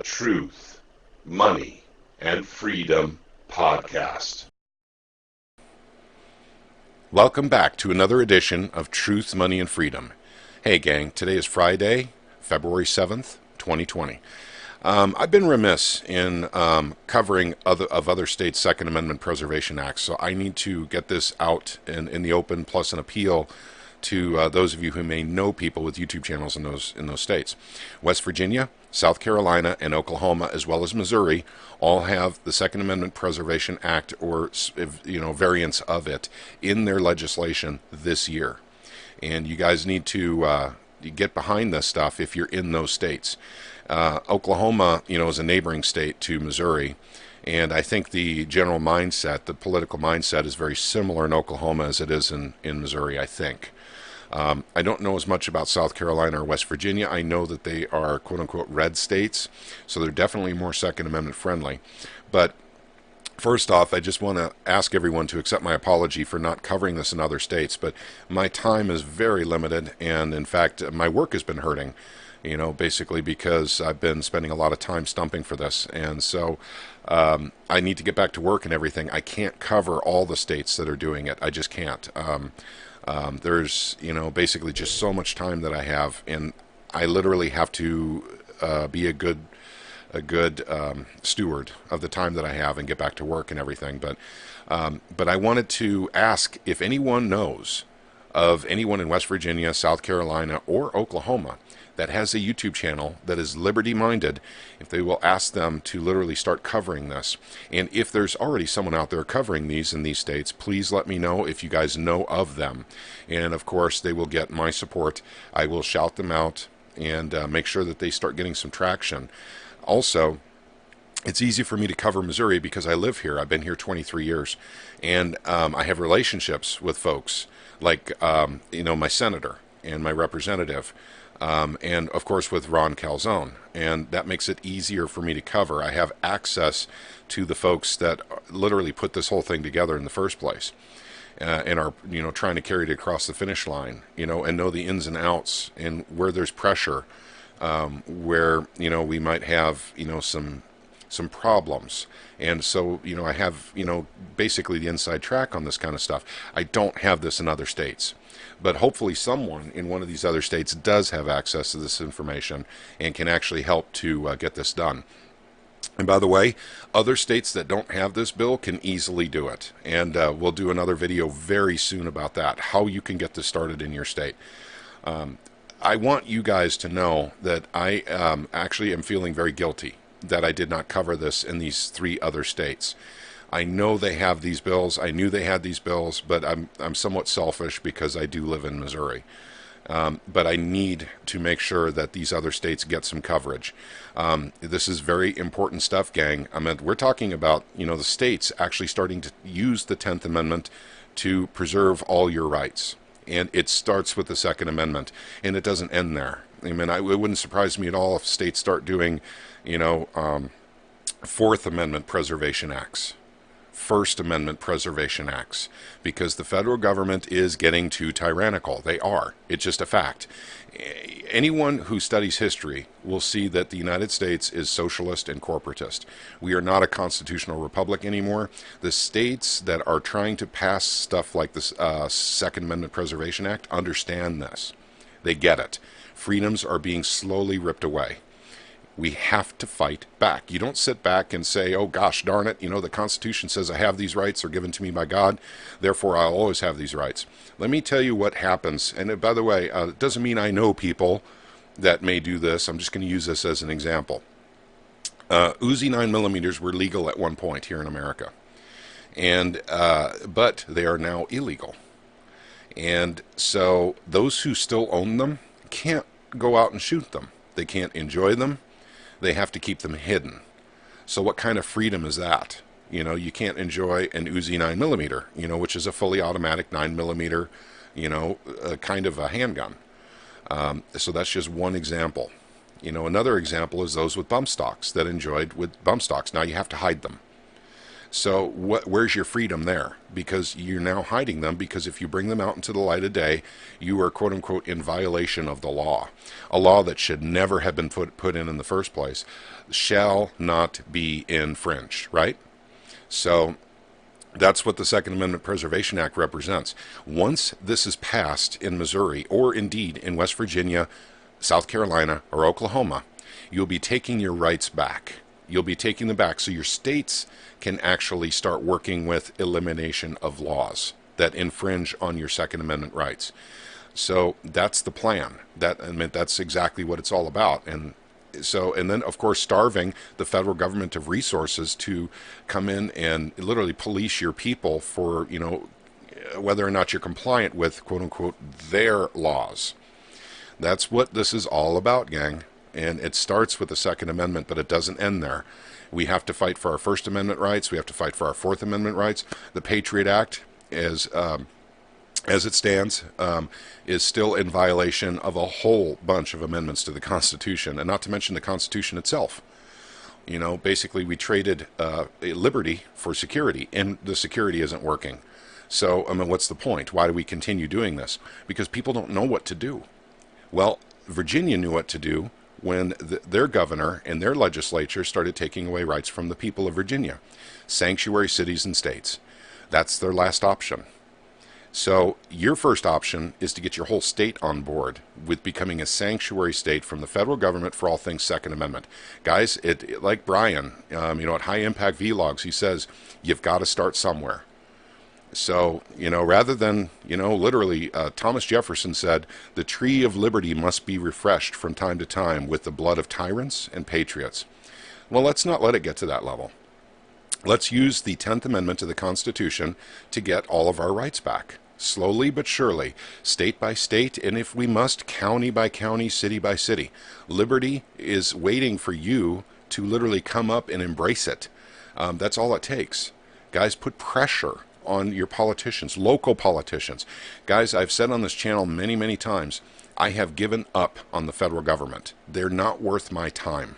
Truth, Money, and Freedom podcast. Welcome back to another edition of Truth, Money, and Freedom. Hey gang, today is Friday, February 7th, 2020. I've been remiss in covering other states' Second Amendment Preservation Acts, so I need to get this out in the open, plus an appeal to those of you who may know people with YouTube channels in those states. West Virginia, South Carolina, and Oklahoma, as well as Missouri, all have the Second Amendment Preservation Act or variants of it in their legislation this year. And you guys need to get behind this stuff if you're in those states. Oklahoma, is a neighboring state to Missouri. And I think the general mindset, the political mindset, is very similar in Oklahoma as it is in Missouri, I think. I don't know as much about South Carolina or West Virginia. I know that they are quote-unquote red states, so they're definitely more Second Amendment friendly. But first off, I just want to ask everyone to accept my apology for not covering this in other states, but my time is very limited, and in fact, my work has been hurting, basically because I've been spending a lot of time stumping for this, and so I need to get back to work and everything. I can't cover all the states that are doing it. I just can't. There's, basically just so much time that I have, and I literally have to be a good steward of the time that I have and get back to work and everything. But I wanted to ask if anyone knows of anyone in West Virginia, South Carolina, or Oklahoma that has a YouTube channel that is liberty-minded, if they will ask them to literally start covering this. And if there's already someone out there covering these in these states, please let me know if you guys know of them. And of course, they will get my support. I will shout them out and make sure that they start getting some traction. Also, it's easy for me to cover Missouri because I live here. I've been here 23 years. And I have relationships with folks like, my senator and my representative. And of course with Ron Calzone, and that makes it easier for me to cover. I have access to the folks that literally put this whole thing together in the first place, and are trying to carry it across the finish line, and know the ins and outs and where there's pressure, where we might have some problems. And so I have basically the inside track on this kind of stuff. I don't have this in other states. But hopefully someone in one of these other states does have access to this information and can actually help to get this done. And by the way, other states that don't have this bill can easily do it. And we'll do another video very soon about that, how you can get this started in your state. I want you guys to know that I actually am feeling very guilty that I did not cover this in these 3 other states. I know they have these bills. I knew they had these bills, but I'm somewhat selfish because I do live in Missouri. But I need to make sure that these other states get some coverage. This is very important stuff, gang. We're talking about, the states actually starting to use the 10th Amendment to preserve all your rights. And it starts with the Second Amendment, and it doesn't end there. It wouldn't surprise me at all if states start doing, Fourth Amendment Preservation Acts, First Amendment Preservation Acts, because the federal government is getting too tyrannical. They are. It's just a fact. Anyone who studies history will see that the United States is socialist and corporatist. We are not a constitutional republic anymore. The states that are trying to pass stuff like this Second Amendment Preservation Act understand this. They get it. Freedoms are being slowly ripped away. We have to fight back. You don't sit back and say, oh gosh darn it, the Constitution says I have these rights, they're given to me by God, therefore I'll always have these rights. Let me tell you what happens, and by the way, it doesn't mean I know people that may do this. I'm just going to use this as an example. Uzi 9mm were legal at one point here in America, and but they are now illegal. And so those who still own them can't go out and shoot them. They can't enjoy them. They have to keep them hidden. So what kind of freedom is that? You can't enjoy an Uzi 9mm, which is a fully automatic 9mm, kind of a handgun. So that's just one example. Another example is those with bump stocks that enjoyed with bump stocks. Now you have to hide them. So where's your freedom there? Because you're now hiding them, because if you bring them out into the light of day, you are quote unquote in violation of the law. A law that should never have been put in the first place shall not be infringed, right? So that's what the Second Amendment Preservation Act represents. Once this is passed in Missouri, or indeed in West Virginia, South Carolina, or Oklahoma, you'll be taking your rights back. You'll be taking them back so your states can actually start working with elimination of laws that infringe on your Second Amendment rights. So that's the plan. That's exactly what it's all about. And then of course starving the federal government of resources to come in and literally police your people for, whether or not you're compliant with quote unquote their laws. That's what this is all about, gang. And it starts with the Second Amendment, but it doesn't end there. We have to fight for our First Amendment rights. We have to fight for our Fourth Amendment rights. The Patriot Act, as it stands, is still in violation of a whole bunch of amendments to the Constitution, and not to mention the Constitution itself. Basically we traded liberty for security, and the security isn't working. So, what's the point? Why do we continue doing this? Because people don't know what to do. Well, Virginia knew what to do when their governor and their legislature started taking away rights from the people of Virginia. Sanctuary cities and states. That's their last option. So your first option is to get your whole state on board with becoming a sanctuary state from the federal government for all things Second Amendment. Guys, like Brian, at High Impact Vlogs, he says, you've got to start somewhere. So, rather than, literally, Thomas Jefferson said, the tree of liberty must be refreshed from time to time with the blood of tyrants and patriots. Well, let's not let it get to that level. Let's use the 10th Amendment to the Constitution to get all of our rights back. Slowly but surely, state by state, and if we must, county by county, city by city. Liberty is waiting for you to literally come up and embrace it. That's all it takes. Guys, put pressure on your politicians, local politicians. Guys, I've said on this channel many, many times, I have given up on the federal government. They're not worth my time.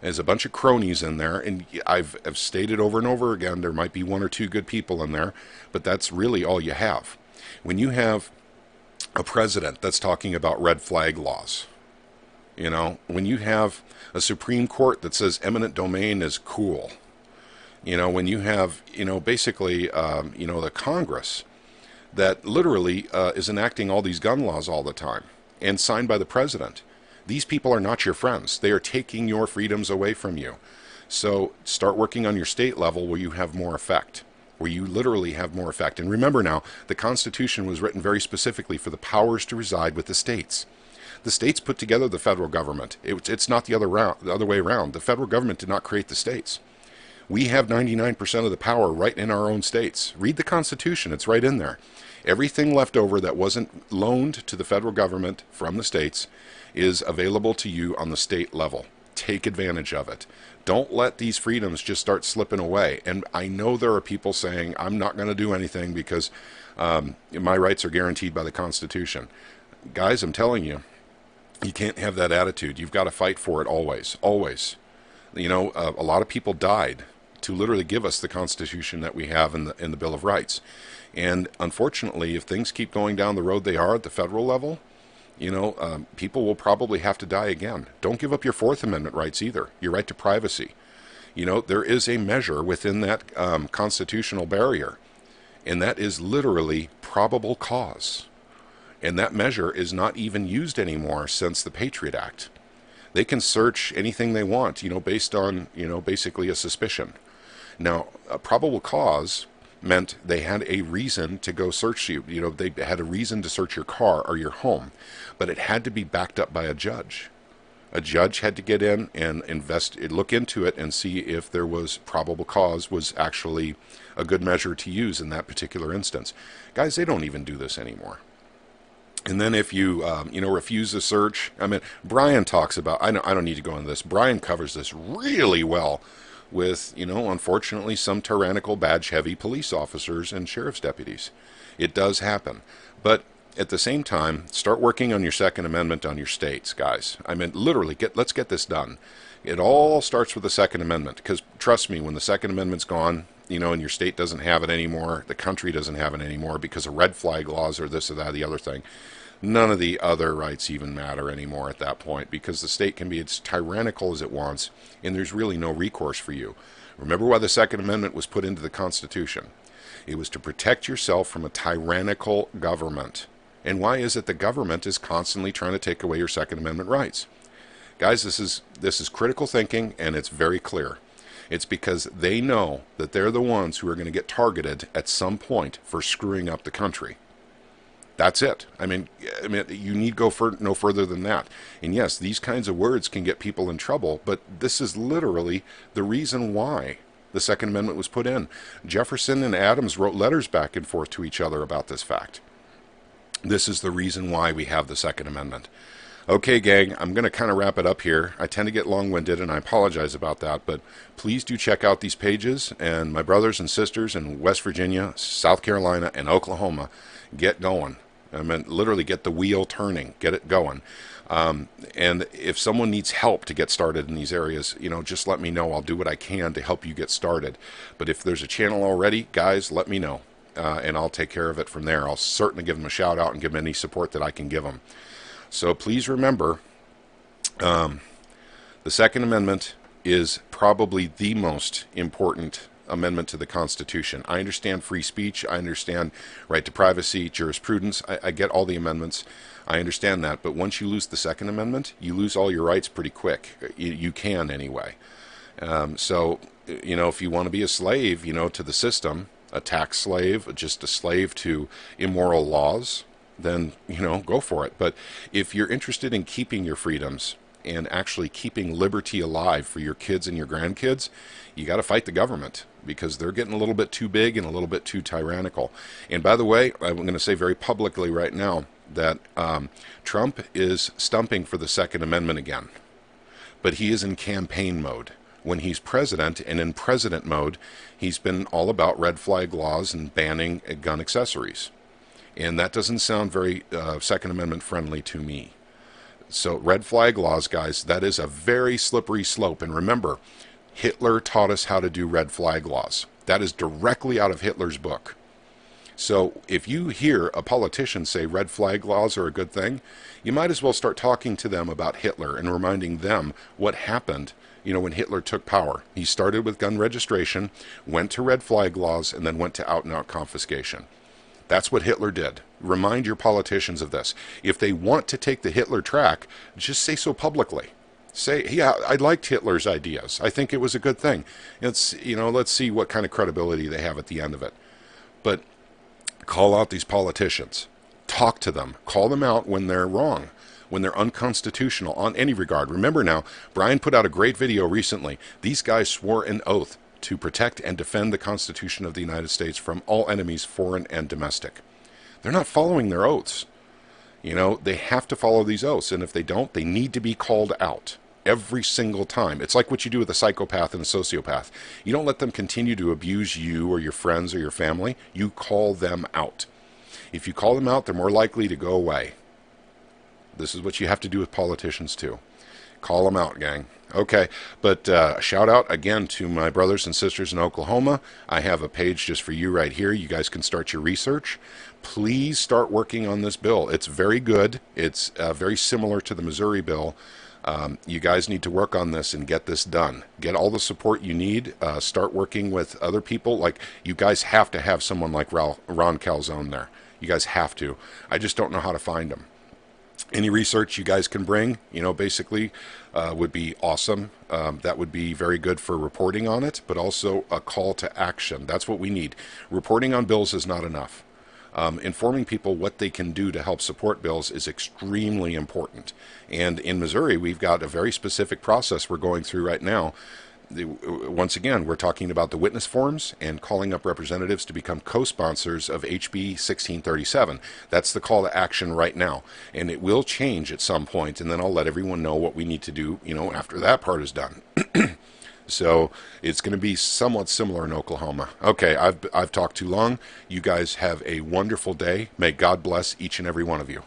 There's a bunch of cronies in there, and I've stated over and over again, there might be one or two good people in there, but that's really all you have. When you have a president that's talking about red flag laws, when you have a Supreme Court that says eminent domain is cool, when you have, basically, the Congress that literally is enacting all these gun laws all the time and signed by the president. These people are not your friends. They are taking your freedoms away from you. So start working on your state level where you have more effect, where you literally have more effect. And remember now, the Constitution was written very specifically for the powers to reside with the states. The states put together the federal government. It's not the other way around. The federal government did not create the states. We have 99% of the power right in our own states. Read the Constitution. It's right in there. Everything left over that wasn't loaned to the federal government from the states is available to you on the state level. Take advantage of it. Don't let these freedoms just start slipping away. And I know there are people saying, I'm not going to do anything because my rights are guaranteed by the Constitution. Guys, I'm telling you, you can't have that attitude. You've got to fight for it always, always. A lot of people died to literally give us the Constitution that we have in the Bill of Rights. And unfortunately, if things keep going down the road they are at the federal level, people will probably have to die again. Don't give up your Fourth Amendment rights either, your right to privacy. There is a measure within that constitutional barrier, and that is literally probable cause. And that measure is not even used anymore since the Patriot Act. They can search anything they want, based on, basically a suspicion. Now, a probable cause meant they had a reason to go search you. They had a reason to search your car or your home, but it had to be backed up by a judge. A judge had to get in and look into it and see if there was probable cause was actually a good measure to use in that particular instance. Guys, they don't even do this anymore. And then if you, refuse a search, Brian talks about, I don't need to go into this. Brian covers this really well with, unfortunately, some tyrannical badge-heavy police officers and sheriff's deputies. It does happen. But at the same time, start working on your Second Amendment on your states, guys. Literally, let's get this done. It all starts with the Second Amendment, because trust me, when the Second Amendment's gone, and your state doesn't have it anymore, the country doesn't have it anymore because of red flag laws or this or that, the other thing, none of the other rights even matter anymore at that point, because the state can be as tyrannical as it wants, and there's really no recourse for you. Remember why the Second Amendment was put into the Constitution. It was to protect yourself from a tyrannical government. And why is it the government is constantly trying to take away your Second Amendment rights? Guys, this is critical thinking, and it's very clear. It's because they know that they're the ones who are going to get targeted at some point for screwing up the country. That's it. I mean, you need go no further than that. And yes, these kinds of words can get people in trouble, but this is literally the reason why the Second Amendment was put in. Jefferson and Adams wrote letters back and forth to each other about this fact. This is the reason why we have the Second Amendment. Okay, gang, I'm going to kind of wrap it up here. I tend to get long-winded, and I apologize about that, but please do check out these pages, and my brothers and sisters in West Virginia, South Carolina, and Oklahoma, get going. I mean, literally get the wheel turning, get it going. And if someone needs help to get started in these areas, just let me know. I'll do what I can to help you get started. But if there's a channel already, guys, let me know, and I'll take care of it from there. I'll certainly give them a shout out and give them any support that I can give them. So please remember, the Second Amendment is probably the most important amendment to the Constitution. I understand free speech. I understand right to privacy, jurisprudence. I get all the amendments. I understand that. But once you lose the Second Amendment, you lose all your rights pretty quick. You can anyway. So, if you want to be a slave, to the system, a tax slave, just a slave to immoral laws, then, go for it. But if you're interested in keeping your freedoms and actually keeping liberty alive for your kids and your grandkids, you got to fight the government, because they're getting a little bit too big and a little bit too tyrannical. And by the way, I'm going to say very publicly right now that Trump is stumping for the Second Amendment again, but he is in campaign mode. When he's president and in president mode, he's been all about red flag laws and banning gun accessories. And that doesn't sound very Second Amendment friendly to me. So red flag laws, guys, that is a very slippery slope. And remember, Hitler taught us how to do red flag laws. That is directly out of Hitler's book. So if you hear a politician say red flag laws are a good thing, you might as well start talking to them about Hitler and reminding them what happened, when Hitler took power. He started with gun registration, went to red flag laws, and then went to out-and-out confiscation. That's what Hitler did. Remind your politicians of this. If they want to take the Hitler track, just say so publicly. Say, yeah, I liked Hitler's ideas. I think it was a good thing. Let's see what kind of credibility they have at the end of it. But call out these politicians. Talk to them. Call them out when they're wrong, when they're unconstitutional on any regard. Remember now, Brian put out a great video recently. These guys swore an oath to protect and defend the Constitution of the United States from all enemies, foreign and domestic. They're not following their oaths. They have to follow these oaths, and if they don't, they need to be called out every single time. It's like what you do with a psychopath and a sociopath. You don't let them continue to abuse you or your friends or your family. You call them out. If you call them out, they're more likely to go away. This is what you have to do with politicians too. Call them out, gang. Okay, but shout out again to my brothers and sisters in Oklahoma. I have a page just for you right here. You guys can start your research. Please start working on this bill. It's very good. It's very similar to the Missouri bill. You guys need to work on this and get this done. Get all the support you need. Start working with other people. Like, you guys have to have someone like Ron Calzone there. You guys have to. I just don't know how to find them. Any research you guys can bring, basically would be awesome. That would be very good for reporting on it, but also a call to action. That's what we need. Reporting on bills is not enough. Informing people what they can do to help support bills is extremely important. And in Missouri, we've got a very specific process we're going through right now. Once again, we're talking about the witness forms and calling up representatives to become co-sponsors of HB 1637. That's the call to action right now. And it will change at some point, and then I'll let everyone know what we need to do, after that part is done. So it's going to be somewhat similar in Oklahoma. Okay, I've talked too long. You guys have a wonderful day. May God bless each and every one of you.